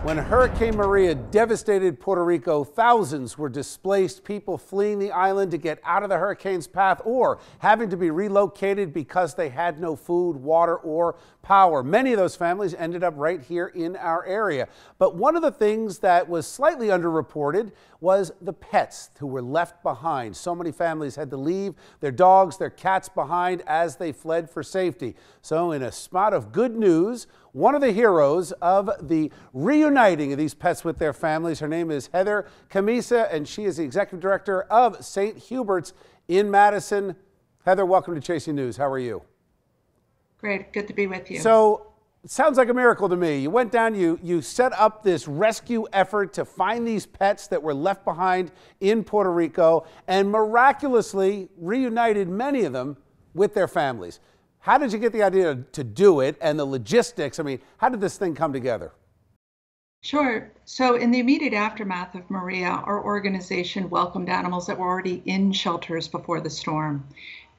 When Hurricane Maria devastated Puerto Rico, thousands were displaced, people fleeing the island to get out of the hurricane's path or having to be relocated because they had no food, water, or power. Many of those families ended up right here in our area. But one of the things that was slightly underreported was the pets who were left behind. So many families had to leave their dogs, their cats behind as they fled for safety. So in a spot of good news, one of the heroes of the reuniting of these pets with their families, her name is Heather Camisa, and she is the executive director of St. Hubert's in Madison. Heather, welcome to Chasing News. How are you? Great. Good to be with you. So it sounds like a miracle to me. You went down, you set up this rescue effort to find these pets that were left behind in Puerto Rico and miraculously reunited many of them with their families. How did you get the idea to do it and the logistics? I mean, how did this thing come together? Sure. So in the immediate aftermath of Maria, our organization welcomed animals that were already in shelters before the storm.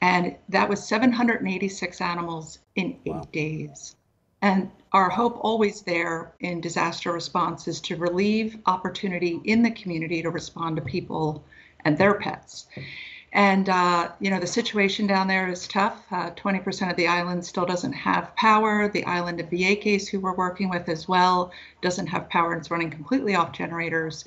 And that was 786 animals in 8 days. And our hope always there in disaster response is to relieve opportunity in the community to respond to people and their pets. And, the situation down there is tough. 20% of the island still doesn't have power. The island of Vieques, who we're working with as well, doesn't have power and it's running completely off generators.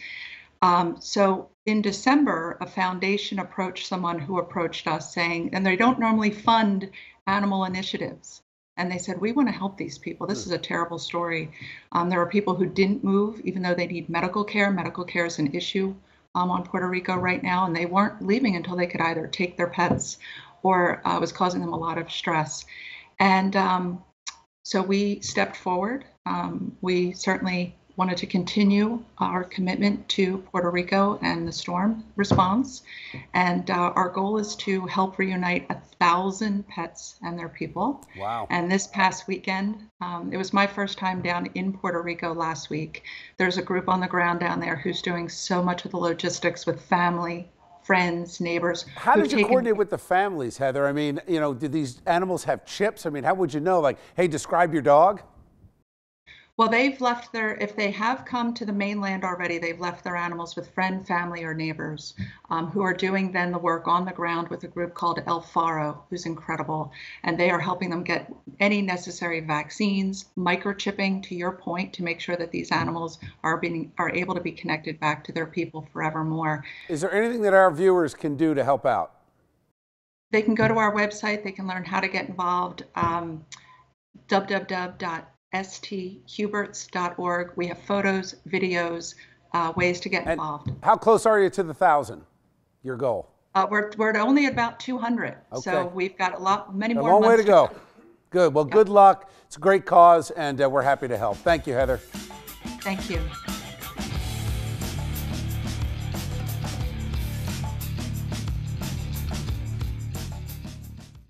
So in December, a foundation approached someone who approached us saying, and they don't normally fund animal initiatives. And they said, we want to help these people. This is a terrible story. There are people who didn't move, even though they need medical care. Medical care is an issue on Puerto Rico right now, and they weren't leaving until they could either take their pets or was causing them a lot of stress. And so we stepped forward. We certainly wanted to continue our commitment to Puerto Rico and the storm response. And our goal is to help reunite 1,000 pets and their people. Wow. And this past weekend, it was my first time down in Puerto Rico last week. There's a group on the ground down there who's doing so much of the logistics with family, friends, neighbors. How did you coordinate with the families, Heather? I mean, did these animals have chips? I mean, how would you know? Like, hey, describe your dog? Well, they've left if they have come to the mainland already, they've left their animals with friend, family, or neighbors who are doing then the work on the ground with a group called El Faro, who's incredible. And they are helping them get any necessary vaccines, microchipping, to your point, to make sure that these animals are able to be connected back to their people forevermore. Is there anything that our viewers can do to help out? They can go to our website. They can learn how to get involved. www.sthuberts.org. We have photos, videos, ways to get involved. How close are you to the 1,000, your goal? We're only at about 200. Okay. So we've got many more months. A long way to go. Go. Good. Well, good luck. It's a great cause, and we're happy to help. Thank you, Heather. Thank you.